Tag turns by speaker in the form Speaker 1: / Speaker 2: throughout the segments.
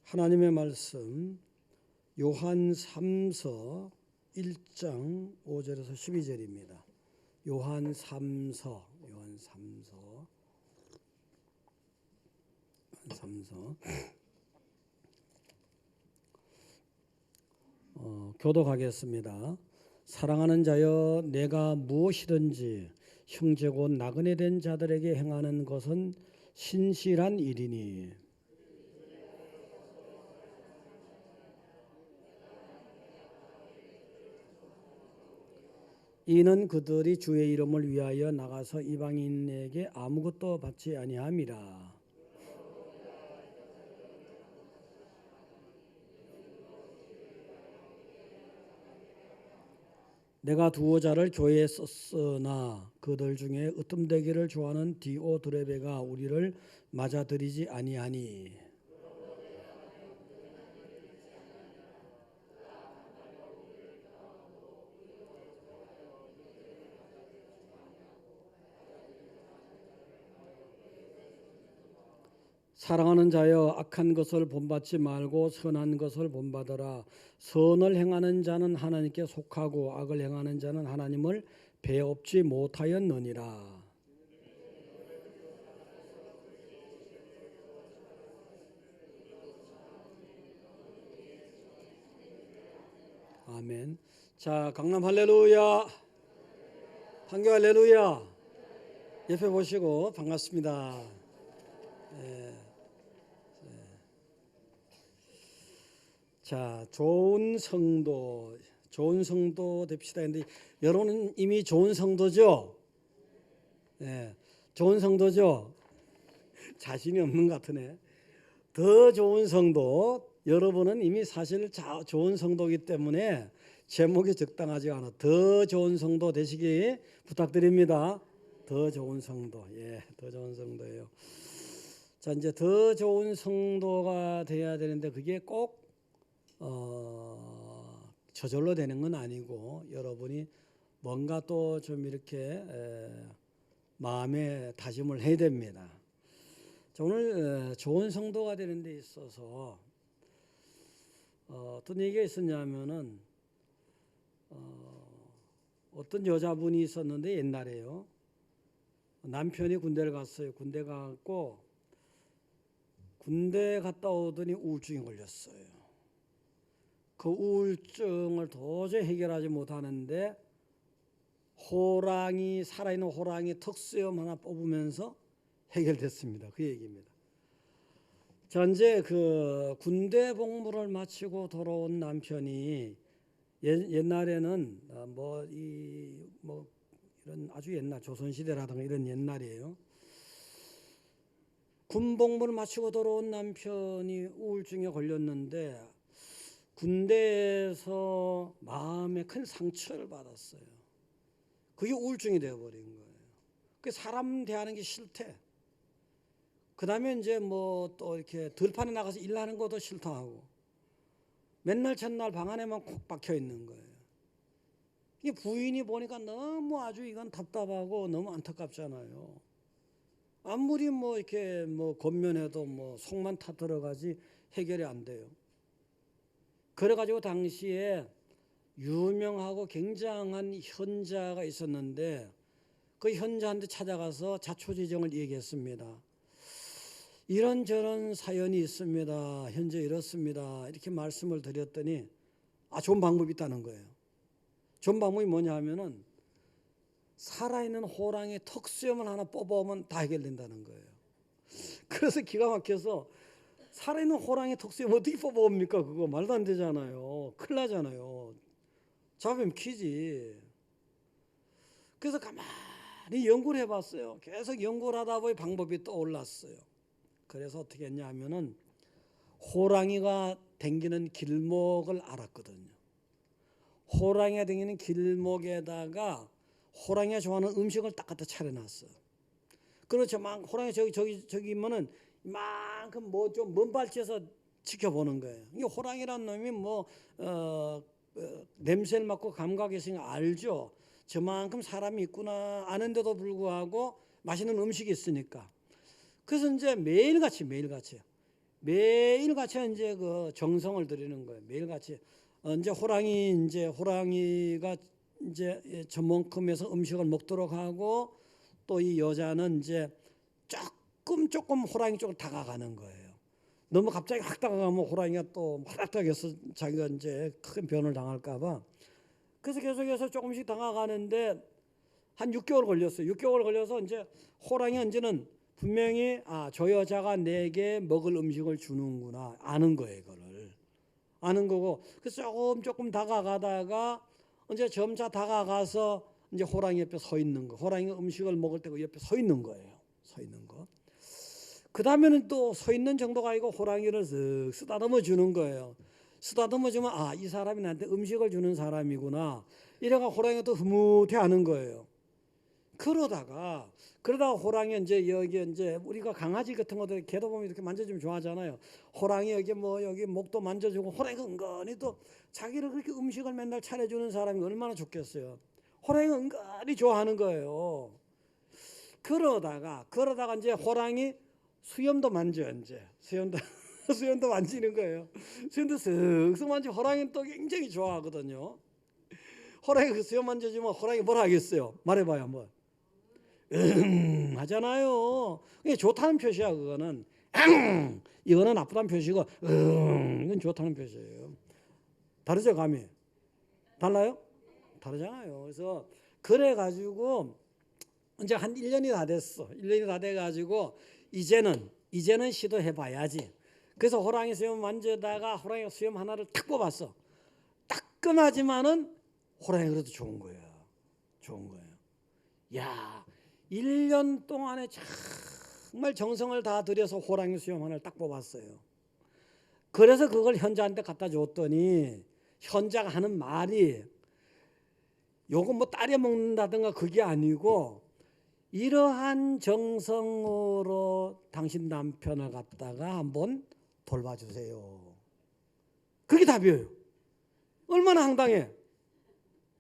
Speaker 1: 하나님의 말씀 요한 3서 1장 5절에서 12절입니다. 요한 3서 교독하겠습니다. 사랑하는 자여, 내가 무엇이든지 형제 곧 나그네 된 자들에게 행하는 것은 신실한 일이니 이는 그들이 주의 이름을 위하여 나가서 이방인에게 아무것도 받지 아니함이라. 내가 두어 자를 교회에 썼으나 그들 중에 으뜸되기를 좋아하는 디오드레베가 우리를 맞아들이지 아니하니 사랑하는 자여, 악한 것을 본받지 말고 선한 것을 본받으라. 선을 행하는 자는 하나님께 속하고 악을 행하는 자는 하나님을 배업지 못하였느니라. 아멘. 자, 강남 할렐루야, 판교 할렐루야. 옆에 보시고 반갑습니다. 자, 좋은 성도 됩시다. 근데 여러분은 이미 좋은 성도죠? 네, 좋은 성도죠? 자신이 없는 것 같으네. 더 좋은 성도, 여러분은 이미 사실 좋은 성도이기 때문에 제목이 적당하지 않아. 더 좋은 성도 되시기 부탁드립니다. 더 좋은 성도, 더 좋은 성도예요. 자, 이제 더 좋은 성도가 돼야 되는데 그게 꼭 저절로 되는 건 아니고 여러분이 뭔가 또 좀 이렇게 마음에 다짐을 해야 됩니다. 자, 오늘 좋은 성도가 되는 데 있어서 어떤 얘기가 있었냐면은 어떤 여자분이 있었는데 옛날에요. 남편이 군대를 갔어요. 군대 가고 군대 갔다 오더니 우울증이 걸렸어요. 그 우울증을 도저히 해결하지 못하는데 살아있는 호랑이 턱수염 하나 뽑으면서 해결됐습니다. 그 얘기입니다. 자, 이제 그 군대 복무를 마치고 돌아온 남편이 옛날에는 이런 아주 옛날 조선시대라든가 이런 옛날이에요. 군 복무를 마치고 돌아온 남편이 우울증에 걸렸는데 군대에서 마음에 큰 상처를 받았어요. 그게 우울증이 되어버린 거예요. 그 사람 대하는 게 싫대. 그 다음에 이제 또 이렇게 들판에 나가서 일하는 것도 싫다 하고 맨날 첫날 방 안에만 콕 박혀 있는 거예요. 이게 부인이 보니까 너무 아주 이건 답답하고 너무 안타깝잖아요. 아무리 이렇게 권면해도 속만 타 들어가지 해결이 안 돼요. 그래가지고 당시에 유명하고 굉장한 현자가 있었는데 그 현자한테 찾아가서 자초지종을 얘기했습니다. 이런저런 사연이 있습니다. 현재 이렇습니다. 이렇게 말씀을 드렸더니 좋은 방법이 있다는 거예요. 좋은 방법이 뭐냐 하면은 살아있는 호랑이 턱수염을 하나 뽑아오면 다 해결된다는 거예요. 그래서 기가 막혀서 살아있는 호랑이 턱수염 어떻게 뽑아옵니까? 그거 말도 안 되잖아요. 큰일 나잖아요. 잡으면 키지. 그래서 가만히 연구를 해봤어요. 계속 연구를 하다 보니 방법이 떠올랐어요. 그래서 어떻게 했냐 하면은 호랑이가 댕기는 길목을 알았거든요. 호랑이가 댕기는 길목에다가 호랑이가 좋아하는 음식을 딱 갖다 차려놨어요. 그렇죠. 막 호랑이 저기면은 이만큼 좀 먼 발치에서 지켜보는 거예요. 이게 호랑이란 놈이 냄새를 맡고 감각이 있으니까 알죠. 저만큼 사람이 있구나 아는데도 불구하고 맛있는 음식이 있으니까. 그래서 이제 매일같이 매일같이 이제 그 정성을 들이는 거예요. 매일같이 이제 호랑이가 이제 저만큼에서 음식을 먹도록 하고 또 이 여자는 이제 조금 호랑이 쪽으로 다가가는 거예요. 너무 갑자기 확 다가가면 호랑이가 또 화닥닥해서 자기가 이제 큰 변을 당할까봐. 그래서 계속해서 조금씩 다가가는데 한 6개월 걸렸어요. 6개월 걸려서 이제 호랑이가 이제는 분명히 저 여자가 내게 먹을 음식을 주는구나 아는 거예요. 이거를 아는 거고. 그래서 조금 다가가다가 이제 점차 다가가서 이제 호랑이 옆에 서 있는 거. 호랑이가 음식을 먹을 때 그 옆에 서 있는 거예요. 서 있는 거. 그 다음에는 또 서 있는 정도가 아니고 호랑이를 쓱 쓰다듬어 주는 거예요. 쓰다듬어 주면 이 사람이 나한테 음식을 주는 사람이구나. 이래가 호랑이가 또 흐뭇해하는 거예요. 그러다가 호랑이 이제 여기 이제 우리가 강아지 같은 것들 개도 보면 이렇게 만져주면 좋아하잖아요. 호랑이 여기 여기 목도 만져주고 호랑이가 은근히 또 자기를 그렇게 음식을 맨날 차려주는 사람이 얼마나 좋겠어요. 호랑이가 은근히 좋아하는 거예요. 그러다가 이제 호랑이 수염도 만져 이제 수염도 만지는 거예요. 수염도 쓱쓱 만지. 호랑이는 또 굉장히 좋아하거든요. 호랑이 그 수염 만져주면 호랑이 뭐라 하겠어요? 말해봐요 한번. 하잖아요. 이게 좋다는 표시야. 그거는 이거는 나쁘다는 표시고 이건 좋다는 표시예요. 다르죠 감이? 달라요? 다르잖아요. 그래서 그래가지고 이제 한 1년이 다 됐어. 1년이 다 돼가지고 이제는 시도해봐야지. 그래서 호랑이 수염 만져다가 호랑이 수염 하나를 탁 뽑았어. 따끔하지만은 호랑이 그래도 좋은 거야. 좋은 거예요. 야, 1년 동안에 정말 정성을 다 들여서 호랑이 수염 하나를 딱 뽑았어요. 그래서 그걸 현자한테 갖다 줬더니 현자가 하는 말이 요거 뭐 따려 먹는다든가 그게 아니고 이러한 정성으로 당신 남편을 갖다가 한번 돌봐주세요. 그게 답이에요. 얼마나 황당해.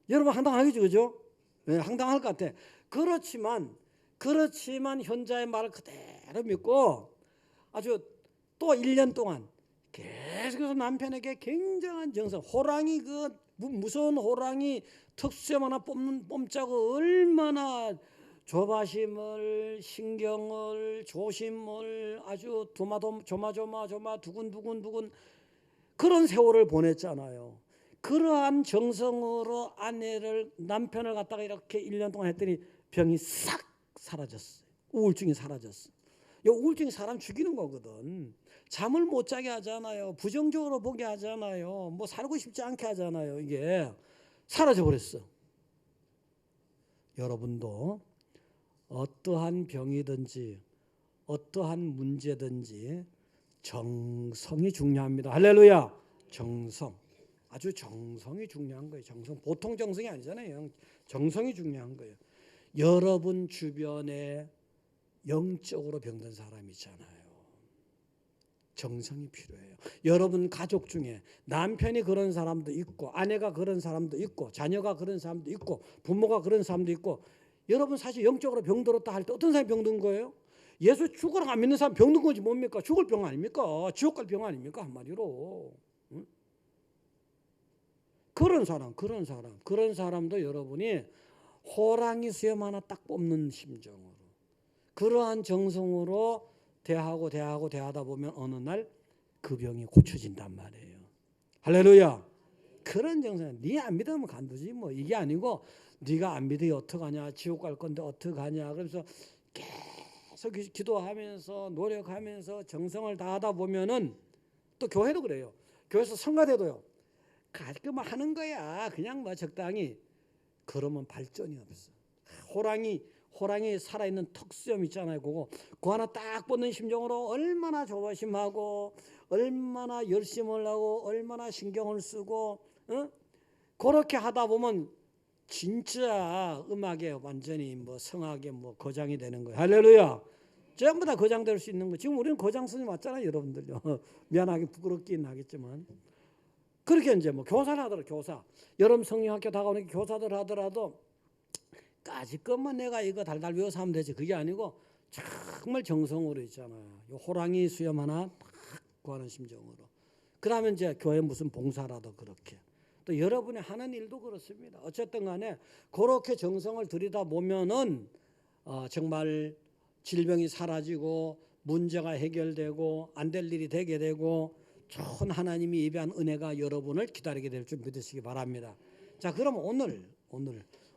Speaker 1: 여러분 황당하겠죠, 그죠? 네, 황당할 것 같아. 그렇지만 현자의 말을 그대로 믿고 아주 또 1년 동안 계속해서 남편에게 굉장한 정성. 호랑이 그 무서운 호랑이 특수염 하나 뽑자고 얼마나 조바심을, 신경을, 조심을 아주 조마조마 두근두근 그런 세월을 보냈잖아요. 그러한 정성으로 남편을 갖다가 이렇게 1년 동안 했더니 병이 싹 사라졌어요. 우울증이 사라졌어. 이 우울증이 사람 죽이는 거거든. 잠을 못 자게 하잖아요. 부정적으로 보게 하잖아요. 뭐 살고 싶지 않게 하잖아요. 이게 사라져 버렸어. 여러분도 어떠한 병이든지 어떠한 문제든지 정성이 중요합니다. 할렐루야. 정성. 아주 정성이 중요한 거예요. 정성. 보통 정성이 아니잖아요. 정성이 중요한 거예요. 여러분 주변에 영적으로 병든 사람이 있잖아요. 정성이 필요해요. 여러분 가족 중에 남편이 그런 사람도 있고 아내가 그런 사람도 있고 자녀가 그런 사람도 있고 부모가 그런 사람도 있고 여러분 사실 영적으로 병들었다 할 때 어떤 사람이 병든 거예요? 예수 죽으라고 안 믿는 사람 병든 건지 뭡니까? 죽을 병 아닙니까? 지옥 갈 병 아닙니까? 한마디로. 응? 그런 사람도 여러분이 호랑이 수염 하나 딱 뽑는 심정으로 그러한 정성으로 대하다 보면 어느 날 그 병이 고쳐진단 말이에요. 할렐루야. 그런 정성. 네 안 믿으면 간두지 뭐. 이게 아니고 네가 안 믿으니 어떡하냐. 지옥 갈 건데 어떡하냐. 그래서 계속 기도하면서 노력하면서 정성을 다하다 보면은 또 교회도 그래요. 교회에서 성가대도요. 가끔 하는 거야. 그냥 뭐 적당히. 그러면 발전이 없어. 호랑이 살아있는 턱수염 있잖아요. 그거 하나 딱 뽑는 심정으로 얼마나 조심하고 얼마나 열심을 하고 얼마나 신경을 쓰고 그렇게 하다 보면 진짜 음악에 완전히 뭐 성악에 뭐 거장이 되는 거예요. 할렐루야. 전부 다 거장 될 수 있는 거. 지금 우리는 거장 스님 맞잖아요, 여러분들요. 미안하게 부끄럽긴 하겠지만 그렇게 이제 뭐 교사를 하더라도 교사. 여름 성령학교 다가오니까 교사들 하더라도 까짓것만 내가 이거 달달 외워서 하면 되지. 그게 아니고 정말 정성으로 있잖아요. 호랑이 수염 하나 딱 구하는 심정으로. 그다음에 이제 교회 무슨 봉사라도 그렇게. 또 여러분이 하는 일도 그렇습니다. 어쨌든 간에 그렇게 정성을 들이다 보면은 정말 질병이 사라지고 문제가 해결되고 안 될 일이 되게 되고 좋은 하나님이 예비한 은혜가 여러분을 기다리게 될 줄 믿으시기 바랍니다. 자, 그럼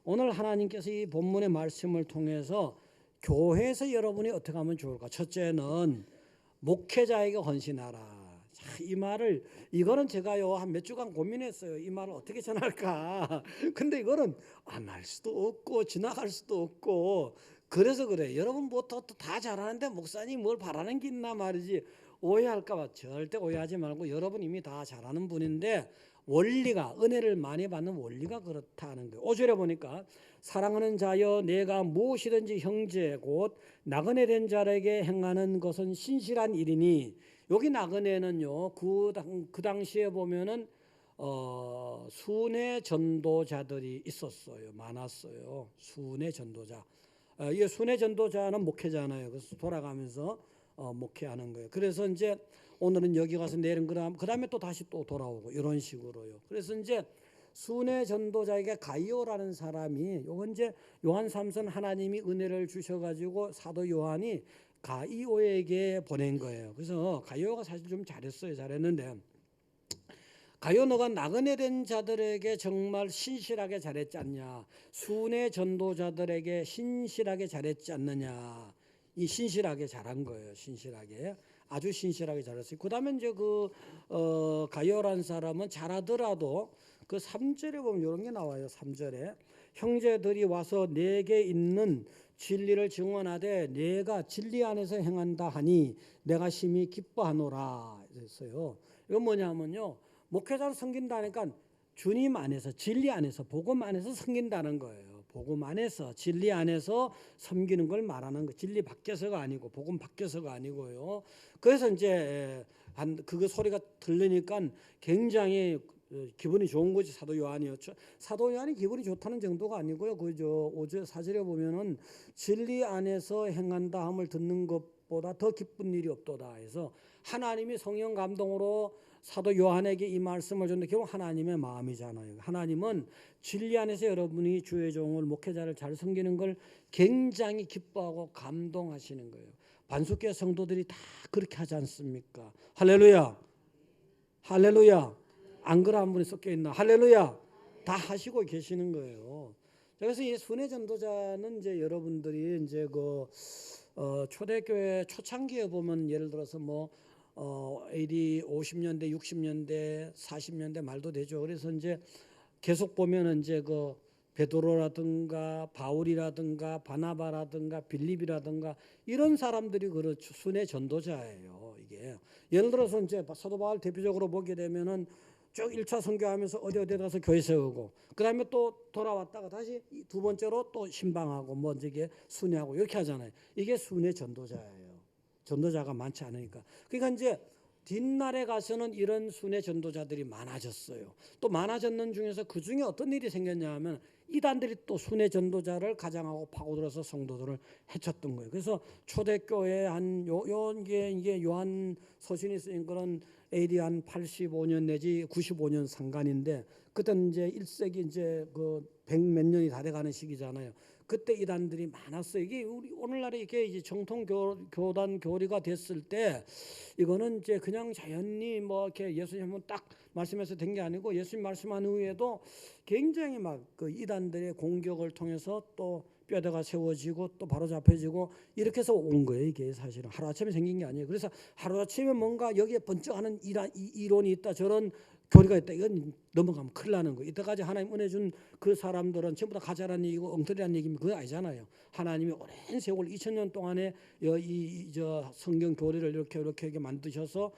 Speaker 1: 오늘 하나님께서 이 본문의 말씀을 통해서 교회에서 여러분이 어떻게 하면 좋을까? 첫째는 목회자에게 헌신하라. 자, 이 말을 이거는 제가요 한 몇 주간 고민했어요. 이 말을 어떻게 전할까? 근데 이거는 안 할 수도 없고 지나갈 수도 없고 그래서 그래. 여러분 뭐 다 잘하는데 목사님 뭘 바라는 게 있나 말이지. 오해할까 봐 절대 오해하지 말고 여러분 이미 다 잘하는 분인데 원리가 은혜를 많이 받는 원리가 그렇다는 거예요. 5절에 보니까 사랑하는 자여 내가 무엇이든지 형제 곧 나그네 된 자에게 행하는 것은 신실한 일이니 여기 나그네는요 그 당시에 보면은 순회 전도자들이 있었어요. 많았어요. 순회 전도자. 이 순회 전도자는 목회잖아요. 그래서 돌아가면서 목회하는 거예요. 그래서 이제 오늘은 여기 가서 내일은 그다음에 또 다시 또 돌아오고 이런 식으로요. 그래서 이제 순회 전도자에게 가이오라는 사람이 요건 이제 요한 3선 하나님이 은혜를 주셔가지고 사도 요한이 가이오에게 보낸 거예요. 그래서 가이오가 사실 좀 잘했는데 가이오 너가 나그네 된 자들에게 정말 신실하게 잘했지 않냐? 순회 전도자들에게 신실하게 잘했지 않느냐? 이 신실하게 잘한 거예요. 신실하게 아주 신실하게 잘했어요. 그다음에 이제 가이오라는 사람은 잘하더라도 그 3절에 보면 이런 게 나와요. 3절에 형제들이 와서 내게 있는 진리를 증언하되 내가 진리 안에서 행한다 하니 내가 심히 기뻐하노라 그랬어요. 이건 뭐냐면요. 목회자를 섬긴다니까 주님 안에서 진리 안에서 복음 안에서 섬긴다는 거예요. 복음 안에서 진리 안에서 섬기는 걸 말하는 거. 진리 밖에서가 아니고 복음 밖에서가 아니고요. 그래서 이제 그거 소리가 들리니까 굉장히 기분이 좋은 거지. 사도 요한이었죠. 사도 요한이 기분이 좋다는 정도가 아니고요. 그저 5절 4절에 보면은 진리 안에서 행한다 함을 듣는 것보다 더 기쁜 일이 없도다 해서 하나님이 성령 감동으로 사도 요한에게 이 말씀을 줬는데 결국 하나님의 마음이잖아요. 하나님은 진리 안에서 여러분이 주의 종을 목회자를 잘 섬기는 걸 굉장히 기뻐하고 감동하시는 거예요. 반석교회 성도들이 다 그렇게 하지 않습니까? 할렐루야. 할렐루야. 안 그래 한 분이 섞여 있나? 할렐루야. 다 하시고 계시는 거예요. 그래서 이 순회 전도자는 이제 여러분들이 이제 초대교회 초창기에 보면 예를 들어서 AD 50년대, 60년대, 40년대 말도 되죠. 그래서 이제 계속 보면은 이제 베드로라든가 바울이라든가 바나바라든가 빌립이라든가 이런 사람들이 그렇죠. 순회 전도자예요. 이게 예를 들어서 이제 사도 바울 대표적으로 보게 되면은 쭉 1차 선교하면서 어디 가서 교회 세우고 그다음에 또 돌아왔다가 다시 두 번째로 또 신방하고 이게 순회하고 이렇게 하잖아요. 이게 순회 전도자예요. 전도자가 많지 않으니까. 그러니까 이제 뒷날에 가서는 이런 순회 전도자들이 많아졌어요. 또 많아졌는 중에서 그 중에 어떤 일이 생겼냐 하면 이단들이 또 순회 전도자를 가장하고 파고들어서 성도들을 해쳤던 거예요. 그래서 초대교회 이게 요한 서신이 쓰인 거는 AD 한 85년 내지 95년 상간인데 그때는 이제 1세기 이제 100몇 년이 다 돼가는 시기잖아요. 그때 이단들이 많았어요. 이게 우리 오늘날에 이게 이제 정통 교단 교리가 됐을 때 이거는 이제 그냥 자연히 이렇게 예수님은 딱 말씀해서 된 게 아니고 예수님 말씀한 후에도 굉장히 이단들의 공격을 통해서 또 뼈대가 세워지고 또 바로 잡혀지고 이렇게 해서 온 거예요. 이게 사실은 하루아침에 생긴 게 아니에요. 그래서 하루아침에 뭔가 여기에 번쩍하는 이론이 있다 저런 교리가 있다. 이건 넘어가면 큰일 나는 거예요. 이때까지 하나님 은혜 준 그 사람들은 전부 다 가짜라는 얘기고 엉터리라는 얘기면 그거 아니잖아요. 하나님이 오랜 세월 2000년 동안에 저 성경 교리를 이렇게 만드셔서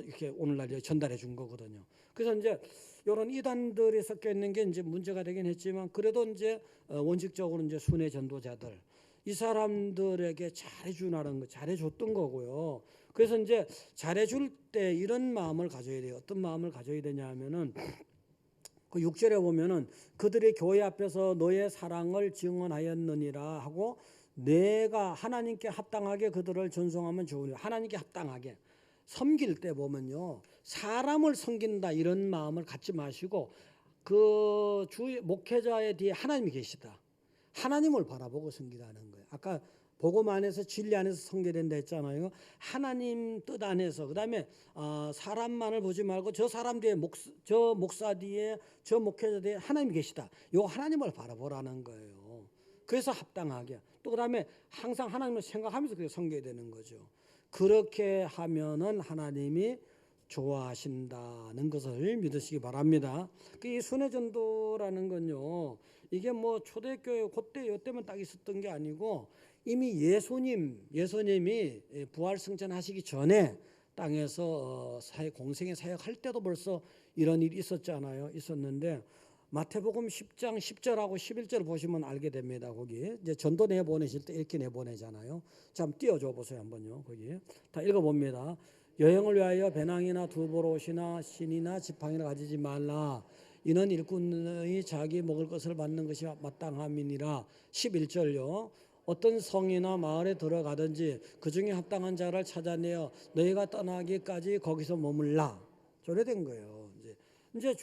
Speaker 1: 이렇게 오늘날 전달해 준 거거든요. 그래서 이제 이런 이단들이 섞여 있는 게 이제 문제가 되긴 했지만 그래도 이제 원칙적으로 이제 순회 전도자들 이 사람들에게 잘해주라는 거 잘해줬던 거고요. 그래서 이제 잘해줄 때 이런 마음을 가져야 돼요. 어떤 마음을 가져야 되냐 하면은 그 6절에 보면은 그들의 교회 앞에서 너의 사랑을 증언하였느니라 하고 내가 하나님께 합당하게 그들을 전송하면 좋으니 하나님께 합당하게 섬길 때 보면요, 사람을 섬긴다 이런 마음을 갖지 마시고 그 주 목회자의 뒤에 하나님이 계시다. 하나님을 바라보고 섬기라는 거예요. 아까 복음 안에서 진리 안에서 섬겨야 된다 했잖아요. 하나님 뜻 안에서. 그다음에 사람만을 보지 말고 저 사람 뒤에 저 목사 뒤에 저 목회자 뒤에 하나님이 계시다. 요 하나님을 바라보라는 거예요. 그래서 합당하게. 또 그다음에 항상 하나님을 생각하면서 그렇게 섬겨야 되는 거죠. 그렇게 하면은 하나님이 좋아하신다는 것을 믿으시기 바랍니다. 이 순회전도라는 건요, 이게 뭐 초대교회 그때 요때만 딱 있었던 게 아니고 이미 예수님이 부활 승천하시기 전에 땅에서 공생의 사역할 때도 벌써 이런 일이 있었는데 마태복음 10장 10절하고 11절 보시면 알게 됩니다. 거기 이제 전도 내보내실 때 이렇게 내보내잖아요. 자, 띄워줘 보세요 한번요. 거기 다 읽어봅니다. 여행을 위하여 배낭이나 두보롯이나 신이나 지팡이나 가지지 말라. 이는 일꾼이 자기 먹을 것을 받는 것이 마땅함이니라. 11절요. 어떤 성이나 마을에 들어가든지 그 중에 합당한 자를 찾아내어 너희가 떠나기까지 거기서 머물라. 저래된 거예요. 이제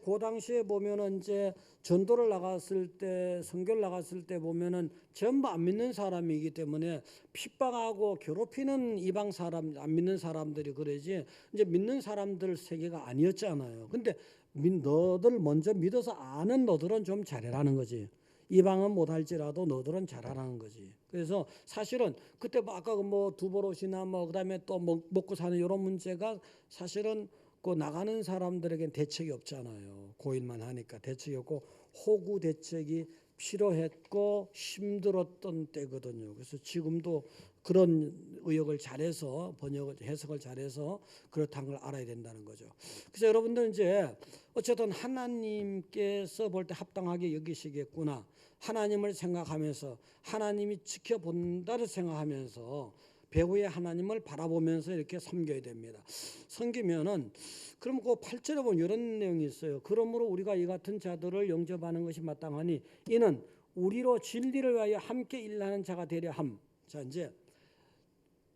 Speaker 1: 그 당시에 보면은 이제 전도를 나갔을 때, 선교를 나갔을 때 보면은 전부 안 믿는 사람이기 때문에 핍박하고 괴롭히는 이방 사람, 안 믿는 사람들이 그러지, 이제 믿는 사람들 세계가 아니었잖아요. 근데 너들 먼저 믿어서 아는 너들은 좀 잘해라는 거지. 이방은 못할지라도 너들은 잘하라는 거지. 그래서 사실은 그때 뭐 아까 뭐 두보롯이나 뭐 그다음에 또 먹고 사는 이런 문제가 사실은 그 나가는 사람들에겐 대책이 없잖아요. 고일만 하니까 대책이 없고 호구 대책이 필요했고 힘들었던 때거든요. 그래서 지금도 그런 의역을 잘해서 해석을 잘해서 그렇다는 걸 알아야 된다는 거죠. 그래서 여러분들 이제 어쨌든 하나님께서 볼 때 합당하게 여기시겠구나. 하나님을 생각하면서 하나님이 지켜본다를 생각하면서 배후의 하나님을 바라보면서 이렇게 섬겨야 됩니다. 섬기면은 그럼 그 8절에 보면 이런 내용이 있어요. 그러므로 우리가 이 같은 자들을 영접하는 것이 마땅하니 이는 우리로 진리를 위하여 함께 일하는 자가 되려 함. 자, 이제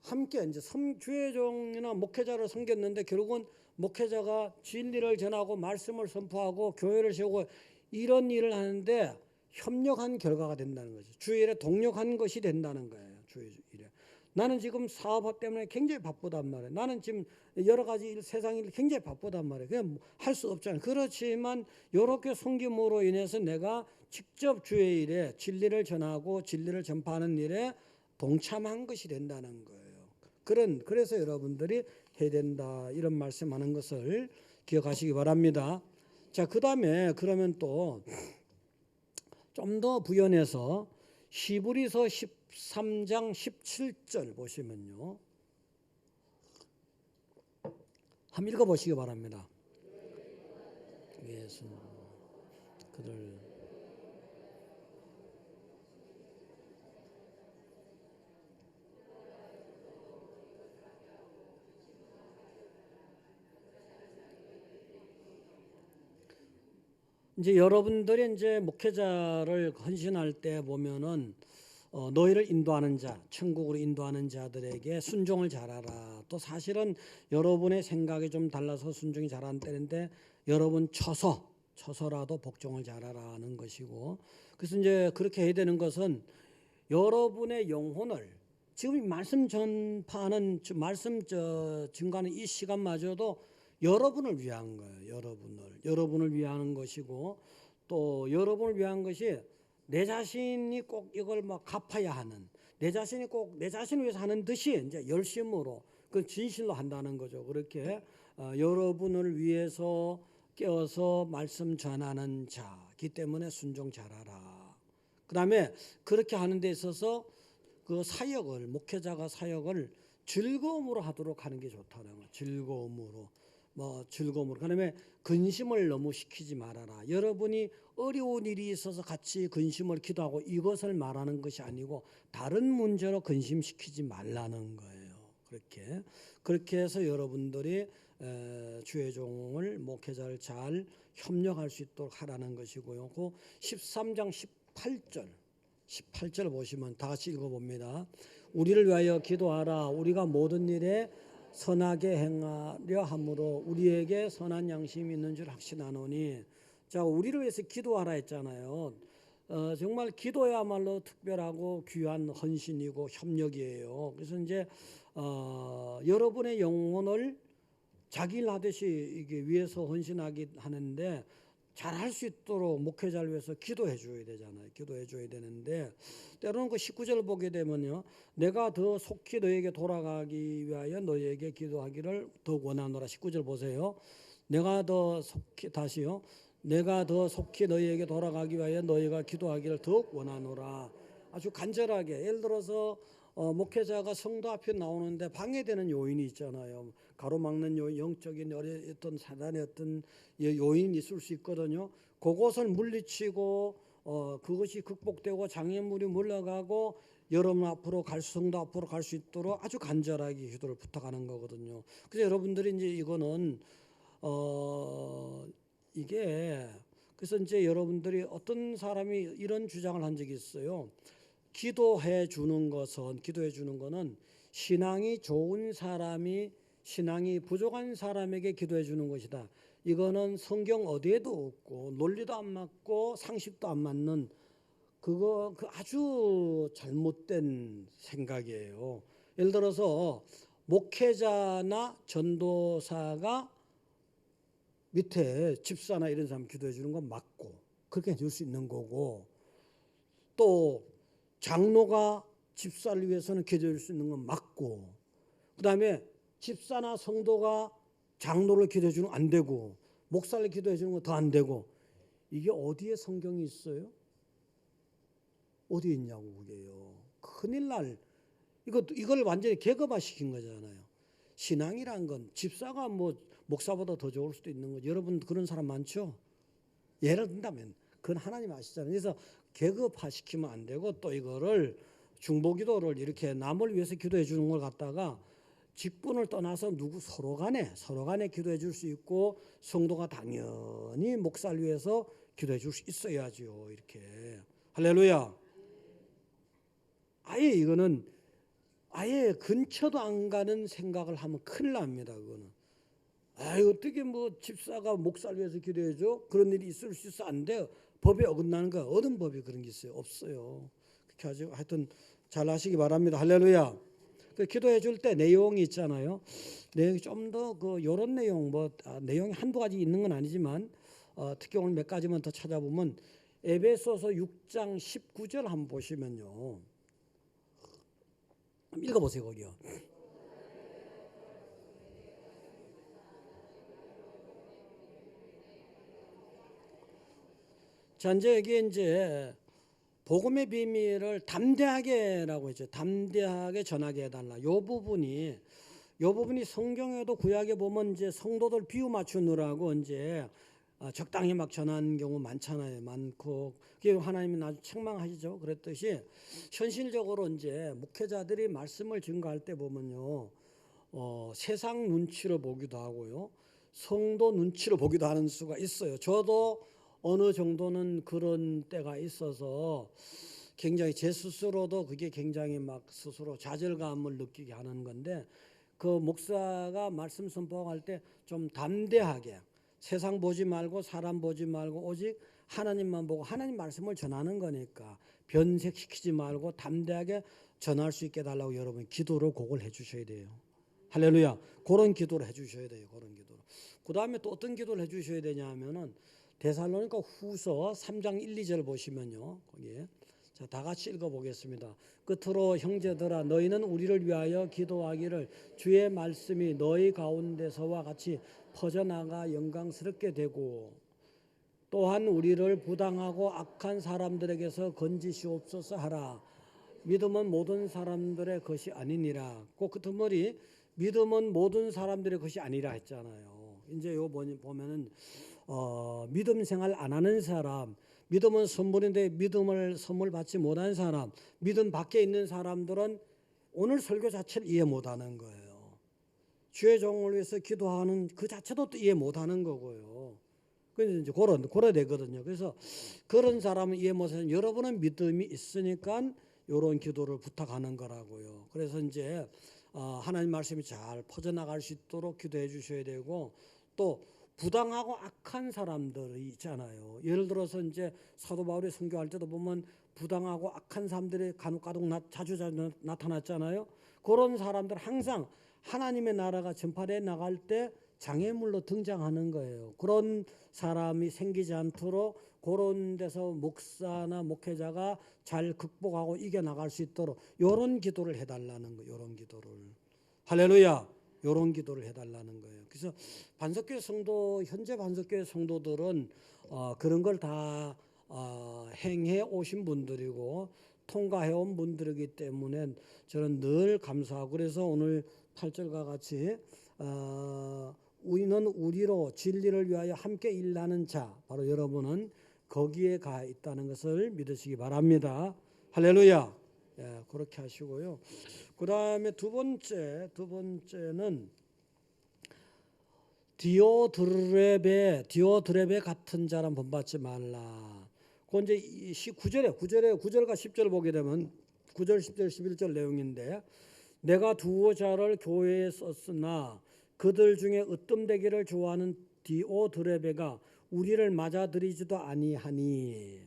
Speaker 1: 함께 이제 주의 종이나 목회자를 섬겼는데 결국은 목회자가 진리를 전하고 말씀을 선포하고 교회를 세우고 이런 일을 하는데 협력한 결과가 된다는 거죠. 주의 일에 동력한 것이 된다는 거예요. 주의 일에. 나는 지금 사업 때문에 굉장히 바쁘단 말이에요. 나는 지금 여러 가지 세상 일 굉장히 바쁘단 말이에요. 그냥 할 수 없잖아요. 그렇지만 이렇게 섬김으로 인해서 내가 직접 주의 일에 진리를 전하고 진리를 전파하는 일에 동참한 것이 된다는 거예요. 그래서 여러분들이 해야 된다 이런 말씀하는 것을 기억하시기 바랍니다. 자, 그다음에 그러면 또 좀 더 부연해서 히브리서 13장 17절 보시면요. 한번 읽어보시기 바랍니다. 예수 그들 이제 여러분들이 이제 목회자를 헌신할 때 보면은 너희를 인도하는 자, 천국으로 인도하는 자들에게 순종을 잘하라. 또 사실은 여러분의 생각이 좀 달라서 순종이 잘안 되는데 여러분 쳐서라도 복종을 잘하라는 것이고, 그래서 이제 그렇게 해야 되는 것은 여러분의 영혼을 지금 말씀 전파하는 말씀 증가하는 이 시간마저도 여러분을 위한 거예요. 여러분을 위한 것이고 또 여러분을 위한 것이 내 자신이 꼭 이걸 막 갚아야 하는 내 자신이 꼭 내 자신을 위해서 하는 듯이 이제 열심으로 그 진실로 한다는 거죠. 그렇게 여러분을 위해서 깨어서 말씀 전하는 자기 때문에 순종 잘하라. 그다음에 그렇게 하는 데 있어서 그 목회자가 사역을 즐거움으로 하도록 하는 게 좋다는 거예요. 즐거움으로. 그다음에 근심을 너무 시키지 말아라. 여러분이 어려운 일이 있어서 같이 근심을 기도하고 이것을 말하는 것이 아니고 다른 문제로 근심시키지 말라는 거예요. 그렇게 해서 여러분들이 주의 종을 목회자를 잘 협력할 수 있도록 하라는 것이고요. 그 13장 18절 보시면 다 같이 읽어봅니다. 우리를 위하여 기도하라. 우리가 모든 일에 선하게 행하려 함으로 우리에게 선한 양심이 있는 줄 확신하노니. 자, 우리를 위해서 기도하라 했잖아요. 정말 기도야말로 특별하고 귀한 헌신이고 협력이에요. 그래서 이제 여러분의 영혼을 자기 일 하듯이 이게 위해서 헌신하기 하는데 잘할 수 있도록 목회자를 위해서 기도해 줘야 되잖아요. 기도해 줘야 되는데 때로는 그 19절 보게 되면요, 내가 더 속히 너에게 돌아가기 위하여 너에게 기도하기를 더욱 원하노라. 19절 보세요. 내가 더 속히, 다시요, 내가 더 속히 너희에게 돌아가기 위하여 너희가 기도하기를 더욱 원하노라. 아주 간절하게. 예를 들어서 목회자가 성도 앞에 나오는데 방해되는 요인이 있잖아요. 가로막는 영적인 어떤 사단의 어떤 요인이 있을 수 있거든요. 그것을 물리치고 그것이 극복되고 장애물이 물러가고 여러분 앞으로 성도 앞으로 갈 수 있도록 아주 간절하게 기도를 부탁하는 거거든요. 그래서 여러분들이 이제 이거는 이게 그래서 이제 여러분들이 어떤 사람이 이런 주장을 한 적이 있어요. 기도해 주는 거는 신앙이 좋은 사람이 신앙이 부족한 사람에게 기도해 주는 것이다. 이거는 성경 어디에도 없고 논리도 안 맞고 상식도 안 맞는 그 아주 잘못된 생각이에요. 예를 들어서 목회자나 전도사가 밑에 집사나 이런 사람 기도해 주는 건 맞고 그렇게 해줄 수 있는 거고, 또 장로가 집사를 위해서는 기도해 줄 수 있는 건 맞고, 그 다음에 집사나 성도가 장로를 기도해 주는 건 안 되고 목사를 기도해 주는 건 더 안 되고, 이게 어디에 성경이 있어요? 어디에 있냐고 그게요. 큰일 날, 이걸 완전히 계급화시킨 거잖아요. 신앙이란 건 집사가 뭐 목사보다 더 좋을 수도 있는 거죠. 여러분 그런 사람 많죠? 예를 든다면 그건 하나님 아시잖아요. 그래서 계급화시키면 안 되고, 또 이거를 중보기도를 이렇게 남을 위해서 기도해 주는 걸 갖다가 직분을 떠나서 서로 간에 기도해 줄 수 있고, 성도가 당연히 목사를 위해서 기도해 줄 수 있어야죠. 이렇게. 할렐루야. 아예 이거는 아예 근처도 안 가는 생각을 하면 큰일 납니다. 그거는. 어떻게 뭐 집사가 목사를 위해서 기도해 줘? 그런 일이 있을 수 있어? 안 돼요. 법에 어긋나는 거, 어떤 법이 그런 게 있어요? 없어요. 그렇게 하죠. 하여튼 잘 하시기 바랍니다. 할렐루야. 그 기도해 줄 때 내용이 있잖아요. 내용이 좀 더 요런 내용, 내용이 한두 가지 있는 건 아니지만 특히 오늘 몇 가지만 더 찾아보면 에베소서 6장 19절 한번 보시면요. 한번 읽어보세요. 거기요. 자, 이제 여기 이제 복음의 비밀을 담대하게라고 했죠. 담대하게 전하게 해달라. 요 부분이 성경에도 구약에 보면 이제 성도들 비유 맞추느라고 이제 적당히 막 전하는 경우 많잖아요. 많고 그게 하나님이 아주 책망하시죠. 그랬듯이 현실적으로 이제 목회자들이 말씀을 증거할 때 보면요, 세상 눈치로 보기도 하고요, 성도 눈치로 보기도 하는 수가 있어요. 저도 어느 정도는 그런 때가 있어서 굉장히 제 스스로도 그게 굉장히 막 스스로 좌절감을 느끼게 하는 건데, 그 목사가 말씀 선포할 때 좀 담대하게 세상 보지 말고 사람 보지 말고 오직 하나님만 보고 하나님 말씀을 전하는 거니까 변색시키지 말고 담대하게 전할 수 있게 달라고 여러분 기도를 그걸 해 주셔야 돼요. 할렐루야. 그런 기도를 해 주셔야 돼요. 그런 기도를. 그 다음에 또 어떤 기도를 해 주셔야 되냐 하면은 데살로니가 후서 3장 1, 2절 보시면요. 거기에. 자, 다 같이 읽어보겠습니다. 끝으로 형제들아, 너희는 우리를 위하여 기도하기를 주의 말씀이 너희 가운데서와 같이 퍼져나가 영광스럽게 되고, 또한 우리를 부당하고 악한 사람들에게서 건지시옵소서 하라. 믿음은 모든 사람들의 것이 아니니라. 그 끝머리 믿음은 모든 사람들의 것이 아니라 했잖아요. 이제 요 보면은 믿음 생활 안 하는 사람, 믿음은 선물인데 믿음을 선물 받지 못한 사람, 믿음 밖에 있는 사람들은 오늘 설교 자체를 이해 못하는 거예요. 주의 종을 위해서 기도하는 그 자체도 또 이해 못하는 거고요. 그래서 이제 그래 되거든요. 그래서 그런 사람은 이해 못하는, 여러분은 믿음이 있으니까 이런 기도를 부탁하는 거라고요. 그래서 이제 하나님 말씀이 잘 퍼져나갈 수 있도록 기도해 주셔야 되고, 또 부당하고 악한 사람들이 있잖아요. 예를 들어서 이제 사도 바울이 선교할 때도 보면 부당하고 악한 사람들이 간혹가독 자주 나타났잖아요. 그런 사람들 항상 하나님의 나라가 전파돼 나갈 때 장애물로 등장하는 거예요. 그런 사람이 생기지 않도록 그런 데서 목사나 목회자가 잘 극복하고 이겨나갈 수 있도록 이런 기도를 해달라는 거예요. 이런 기도를. 할렐루야. 이런 기도를 해달라는 거예요. 그래서 반석교회 성도, 현재 반석교회 성도들은 그런 걸 다 행해 오신 분들이고 통과해 온 분들이기 때문에 저는 늘 감사하고, 그래서 오늘 8절과 같이 우리는 우리로 진리를 위하여 함께 일하는 자, 바로 여러분은 거기에 가 있다는 것을 믿으시기 바랍니다. 할렐루야. 예, 그렇게 하시고요. 그 다음에 두 번째는 디오드레베 같은 자란 본받지 말라. 그 이제 9절과 10절 보게 되면 9절, 10절, 11절 내용인데, 내가 두어 자를 교회에 썼으나 그들 중에 으뜸되기를 좋아하는 디오드레베가 우리를 맞아들이지도 아니하니,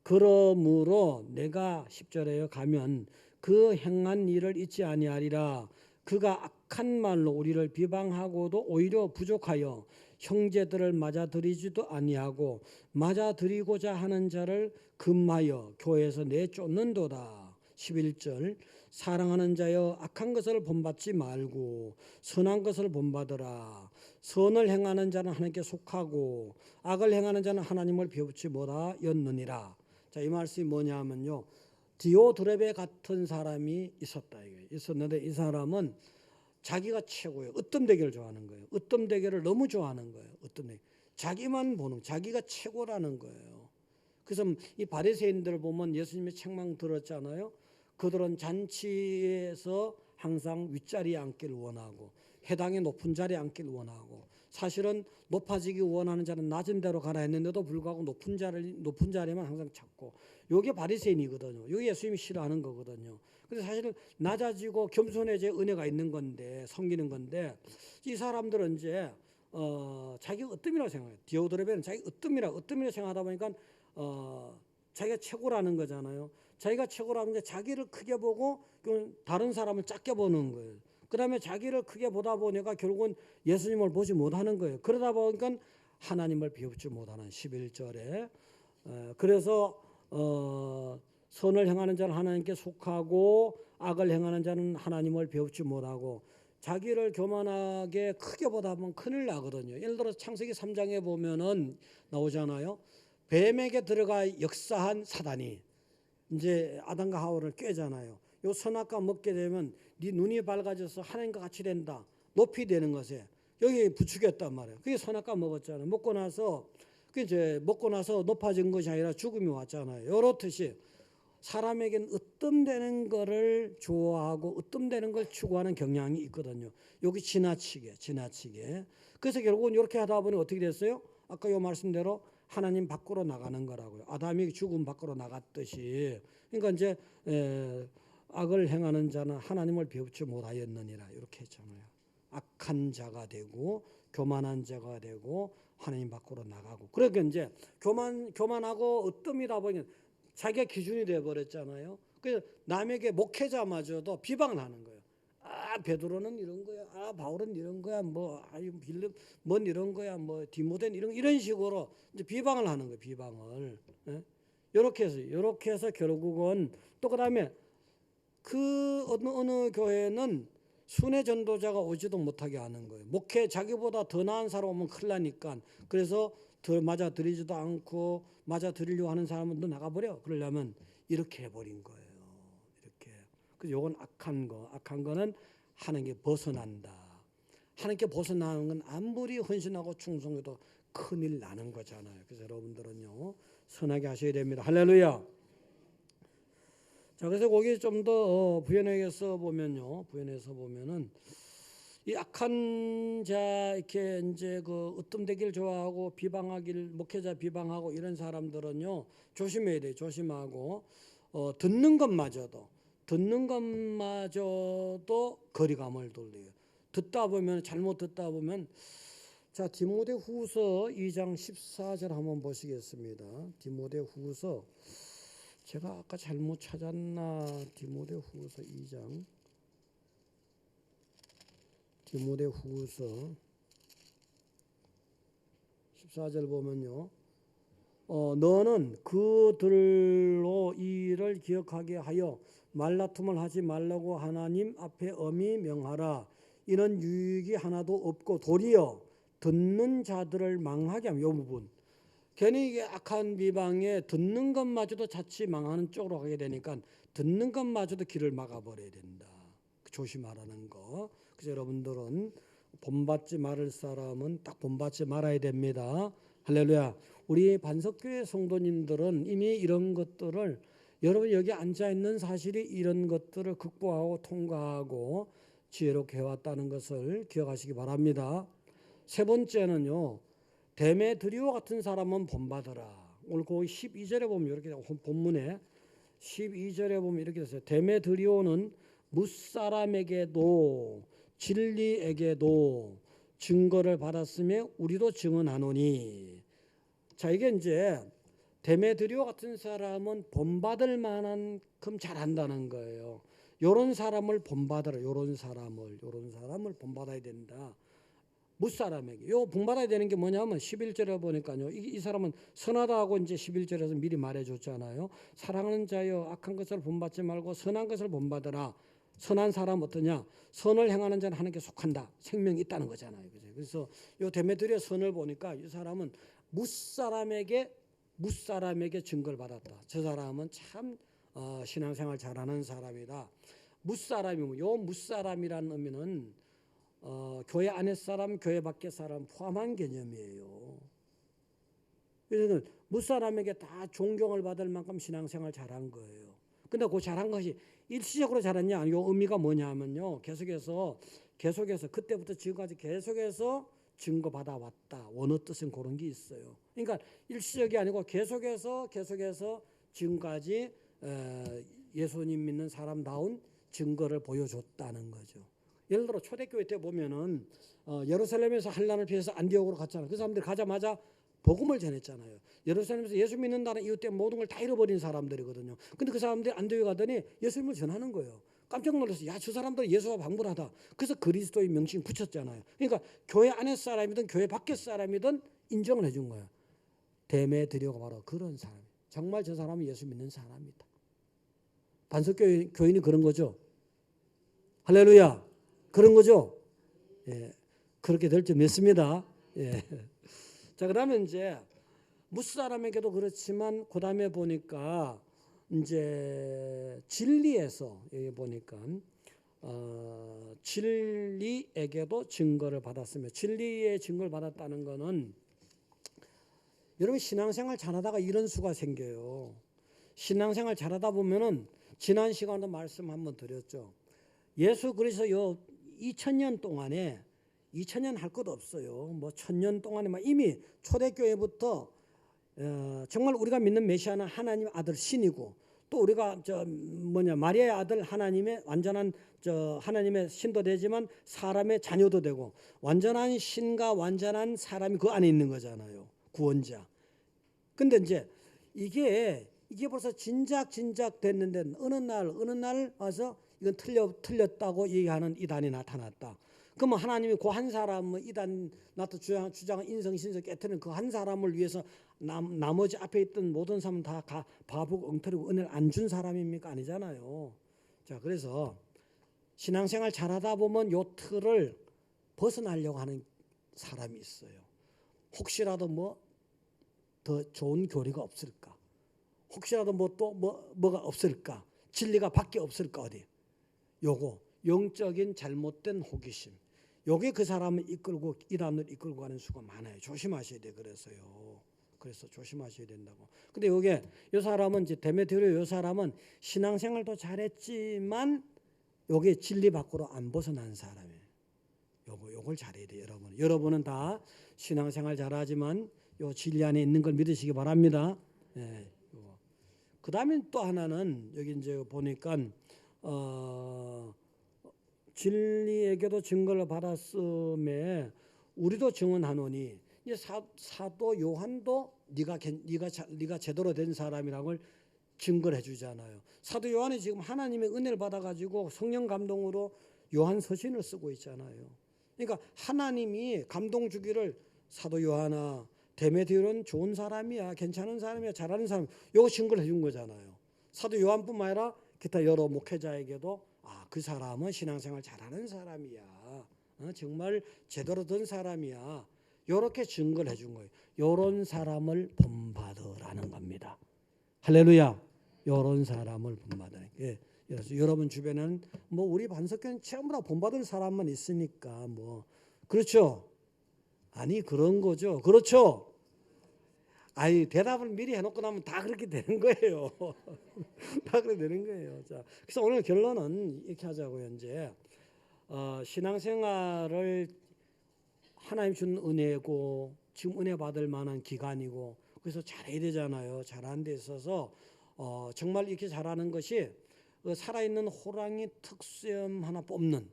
Speaker 1: 그러므로 내가 10절에 가면 그 행한 일을 잊지 아니하리라. 그가 악한 말로 우리를 비방하고도 오히려 부족하여 형제들을 맞아들이지도 아니하고 맞아들이고자 하는 자를 금하여 교회에서 내쫓는도다. 11절, 사랑하는 자여 악한 것을 본받지 말고 선한 것을 본받으라. 선을 행하는 자는 하나님께 속하고 악을 행하는 자는 하나님을 배우지 못하였느니라. 자, 이 말씀이 뭐냐면요, 디오드레베 같은 사람이 있었다. 있었는데 이 사람은 자기가 최고예요. 으뜸되기를 좋아하는 거예요. 으뜸되기를 너무 좋아하는 거예요. 으뜸되기. 자기만 보는, 자기가 최고라는 거예요. 그래서 이 바리새인들을 보면 예수님의 책망 들었잖아요. 그들은 잔치에서 항상 윗자리에 앉기를 원하고 회당의 높은 자리에 앉기를 원하고, 사실은 높아지기 원하는 자는 낮은 데로 가라 했는데도 불구하고 높은 자리만 항상 찾고, 이게 바리새인이거든요. 이게 예수님이 싫어하는 거거든요. 그래서 사실은 낮아지고 겸손해져야 은혜가 있는 건데, 섬기는 건데, 이 사람들은 이제 자기 으뜸이라고 생각해요. 디오드레베는 자기 으뜸이라고 생각하다 보니까 자기가 최고라는 거잖아요. 자기가 최고라는 게 자기를 크게 보고 다른 사람을 작게 보는 거예요. 그 다음에 자기를 크게 보다 보니까 결국은 예수님을 보지 못하는 거예요. 그러다 보니까 하나님을 배우지 못하는 11절에 그래서 선을 행하는 자는 하나님께 속하고 악을 행하는 자는 하나님을 배우지 못하고, 자기를 교만하게 크게 보다 보면 큰일 나거든요. 예를 들어 창세기 3장에 보면은 나오잖아요. 뱀에게 들어가 역사한 사단이 이제 아담과 하와를 꿰잖아요. 요 선악과 먹게 되면 네 눈이 밝아져서 하나님과 같이 된다, 높이 되는 것에 여기 부추겼단 말이에요. 그게 선악과 먹었잖아요. 먹고 나서 높아진 것이 아니라 죽음이 왔잖아요. 이렇듯이 사람에게는 으뜸되는 것을 좋아하고 으뜸되는 걸 추구하는 경향이 있거든요. 여기 지나치게. 그래서 결국은 이렇게 하다 보니 어떻게 됐어요? 아까 요 말씀대로 하나님 밖으로 나가는 거라고요. 아담이 죽음 밖으로 나갔듯이. 그러니까 이제 악을 행하는 자는 하나님을 배우지 못하였느니라 이렇게 했잖아요. 악한 자가 되고 교만한 자가 되고 하나님 밖으로 나가고. 그러니까 이제 교만하고 으뜸이다 보니 자기가 기준이 되어 버렸잖아요. 그래서 남에게 목회자마저도 비방을 하는 거예요. 아, 베드로는 이런 거야. 아, 바울은 이런 거야. 뭐 빌립 뭔 이런 거야. 뭐 디모데는 이런 식으로 이제 비방을 하는 거예요. 비방을. 예? 이렇게 해서 결국은 또 그다음에 그 어느 교회는 순회 전도자가 오지도 못하게 하는 거예요. 자기보다 더 나은 사람 오면 큰일 나니까. 그래서 더 맞아들이지도 않고 맞아들이려고 하는 사람은 너 나가버려. 그러려면 이렇게 해버린 거예요. 이렇게. 그래서 요건 악한 거는 하나님께 벗어난다. 하나님께 벗어나는 건 아무리 헌신하고 충성해도 큰일 나는 거잖아요. 그래서 여러분들은요, 선하게 하셔야 됩니다. 할렐루야. 자, 그래서 거기 좀 더 부연해서 보면은 이 악한 자 이렇게 이제 그 으뜸되기를 좋아하고 목회자 비방하고 이런 사람들은요 조심해야 돼요. 조심하고 듣는 것마저도 듣는 것마저도 거리감을 돌려요. 듣다 보면 잘못 듣다 보면 자 디모데후서 2장 14절 한번 보시겠습니다. 디모데후서 제가 아까 잘못 찾았나 디모데후서 2장 디모데후서 14절 보면요. 너는 그들로 이를 기억하게 하여 말다툼을 하지 말라고 하나님 앞에 엄히 명하라. 이는 유익이 하나도 없고 도리어 듣는 자들을 망하게 하며 이 부분 괜히 이게 악한 비방에 듣는 것마저도 자칫 망하는 쪽으로 가게 되니까 듣는 것마저도 길을 막아버려야 된다. 조심하라는 거. 그래서 여러분들은 본받지 말을 사람은 딱 본받지 말아야 됩니다. 할렐루야. 우리 반석교회 성도님들은 이미 이런 것들을 여러분 여기 앉아있는 사실이 이런 것들을 극복하고 통과하고 지혜롭게 해왔다는 것을 기억하시기 바랍니다. 세 번째는요. 데메드리오 같은 사람은 본받아라. 오늘 그 12절에 보면 이렇게 본문에 12절에 보면 이렇게 됐어요. 데메드리오는 무사람에게도 진리에게도 증거를 받았으며 우리도 증언하노니. 자 이게 이제 데메드리오 같은 사람은 본받을 만큼 잘한다는 거예요. 요런 사람을 본받으라. 요런 사람을 본받아야 된다. 무사람에게. 요 본받아야 되는 게 뭐냐면 11절에 보니까요. 이 사람은 선하다고 이제 11절에서 미리 말해줬잖아요. 사랑하는 자여 악한 것을 본받지 말고 선한 것을 본받으라. 선한 사람 어떠냐? 선을 행하는 자는 하나님께 속한다. 생명이 있다는 거잖아요. 그래서 요 데메드리오 선을 보니까 이 사람은 무사람에게 증거를 받았다. 저 사람은 참 신앙생활 잘하는 사람이다. 무사람이면 요 무사람이라는 의미는 교회 안에 사람, 교회 밖에 사람 포함한 개념이에요. 그래서 무사람에게 다 존경을 받을 만큼 신앙생활 잘한 거예요. 근데 그 잘한 것이 일시적으로 잘했냐? 이 의미가 뭐냐면요. 계속해서 그때부터 지금까지 계속해서 증거받아 왔다. 원어 뜻은 그런 게 있어요. 그러니까 일시적이 아니고 계속해서 지금까지 예수님 믿는 사람다운 증거를 보여줬다는 거죠. 예를 들어 초대교회 때 보면은 예루살렘에서 한란을 피해서 안디옥으로 갔잖아요. 그 사람들이 가자마자 복음을 전했잖아요. 예루살렘에서 예수 믿는다는 이유 때문에 모든 걸 다 잃어버린 사람들이거든요. 근데 그 사람들이 안디옥에 가더니 예수님을 전하는 거예요. 깜짝 놀라서 야, 저 사람들 예수와 방불하다. 그래서 그리스도의 명칭 붙였잖아요. 그러니까 교회 안에 사람이든 교회 밖에 사람이든 인정을 해준 거예요. 데메드리오가 바로 그런 사람. 정말 저 사람은 예수 믿는 사람이다. 반석교인이 그런 거죠. 할렐루야. 그런 거죠. 예, 그렇게 될 줄 믿습니다. 예. 자, 그러면 이제 무사람에게도 그렇지만 그 다음에 보니까 이제 진리에서 여기 보니까 진리에게도 증거를 받았으며 진리의 증거를 받았다는 것은 여러분 신앙생활 잘하다가 이런 수가 생겨요. 신앙생활 잘하다 보면은 지난 시간도 말씀 한번 드렸죠. 예수 그리스도 요 2000년 동안에 2000년 할 것 없어요. 뭐 1000년 동안에 이미 초대교회부터 정말 우리가 믿는 메시아는 하나님 아들 신이고 또 우리가 마리아의 아들 하나님의 완전한 하나님의 신도 되지만 사람의 자녀도 되고 완전한 신과 완전한 사람이 그 안에 있는 거잖아요. 구원자. 근데 이제 이게 벌써 진작 됐는데 어느 날 와서 이건 틀렸다고 얘기하는 이단이 나타났다. 그러면 하나님이 그 한 사람을 이단 주장한 인성신성 깨트리는 그 한 사람을 위해서 나머지 앞에 있던 모든 사람은 다 바보고 엉터리고 은혜를 안 준 사람입니까? 아니잖아요. 자, 그래서 신앙생활 잘하다 보면 요 틀을 벗어나려고 하는 사람이 있어요. 혹시라도 더 좋은 교리가 없을까? 혹시라도 뭐가 없을까? 진리가 밖에 없을까? 어디? 요거 영적인 잘못된 호기심. 요게 그 사람을 이끌고 이단을 이끌고 가는 수가 많아요. 조심하셔야 돼. 그래서 조심하셔야 된다고. 근데 요게 요 사람은 이제 데메드리오 요 사람은 신앙생활도 잘했지만 요게 진리 밖으로 안 벗어난 사람이에요. 요걸 잘해야 돼요, 여러분. 여러분은 다 신앙생활 잘하지만 요 진리 안에 있는 걸 믿으시기 바랍니다. 예. 그다음에 또 하나는 여기 이제 보니까 진리에게도 증거를 받았음에 우리도 증언하노니 이제 사도 요한도 네가 제대로 된 사람이라는 걸 증거를 해주잖아요. 사도 요한이 지금 하나님의 은혜를 받아가지고 성령 감동으로 요한 서신을 쓰고 있잖아요. 그러니까 하나님이 감동 주기를 사도 요한아, 데메디오는 좋은 사람이야, 괜찮은 사람이야, 잘하는 사람, 요거 증거를 해준 거잖아요. 사도 요한뿐만 아니라 기타 여러 목회자에게도 그 사람은 신앙생활 잘하는 사람이야, 정말 제대로 된 사람이야, 이렇게 증거를 해준 거예요. 이런 사람을 본받으라는 겁니다. 할렐루야. 이런 사람을 본받으는. 예. 그래서 여러분 주변에는 뭐 우리 반석교는 전부 다 본받을 사람만 있으니까 뭐 그렇죠? 아니 그런 거죠. 그렇죠? 아니 대답을 미리 해놓고 나면 다 그렇게 되는 거예요. 다 그렇게 되는 거예요. 자, 그래서 오늘 결론은 이렇게 하자고요. 이제 신앙생활을 하나님 준 은혜고 지금 은혜 받을 만한 기간이고 그래서 잘해야 되잖아요. 잘하는 데 있어서 정말 이렇게 잘하는 것이 살아있는 호랑이 특수염 하나 뽑는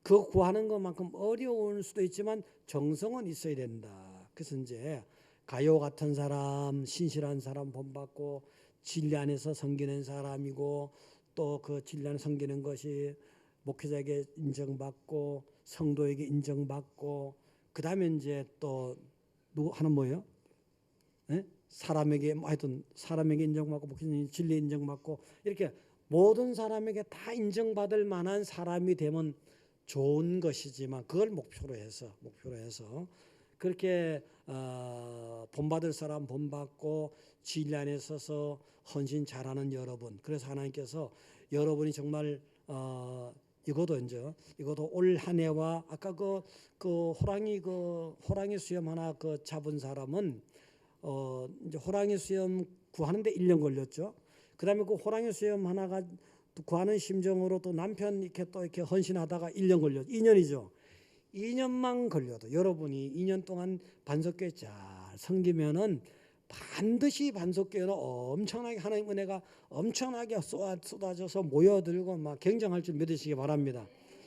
Speaker 1: 그거 구하는 것만큼 어려울 수도 있지만 정성은 있어야 된다. 그래서 이제 가요 같은 사람, 신실한 사람 본받고 진리 안에서 섬기는 사람이고 또 그 진리 안에 섬기는 것이 목회자에게 인정받고 성도에게 인정받고 그 다음에 이제 또 누구 하는 뭐예요? 네? 사람에게 하여튼 사람에게 인정받고 목회자님 진리 인정받고 이렇게 모든 사람에게 다 인정받을 만한 사람이 되면 좋은 것이지만 그걸 목표로 해서 그렇게 본받을 사람 본받고 진리 안에 서서 헌신 잘하는 여러분. 그래서 하나님께서 여러분이 정말 이것도 올 한 해와 아까 그 호랑이 수염 하나 잡은 사람은 이제 호랑이 수염 구하는데 1년 걸렸죠. 그다음에 그 호랑이 수염 하나가 구하는 심정으로 또 남편 이렇게 헌신하다가 1년 걸렸죠. 2년이죠. 2년만 걸려도 여러분이 2년 동안 반석교회 잘 섬기면은 반드시 반석교회는 엄청나게 하나님 은혜가 엄청나게 쏟아져서 모여들고 막 경쟁할 줄 믿으시기 바랍니다.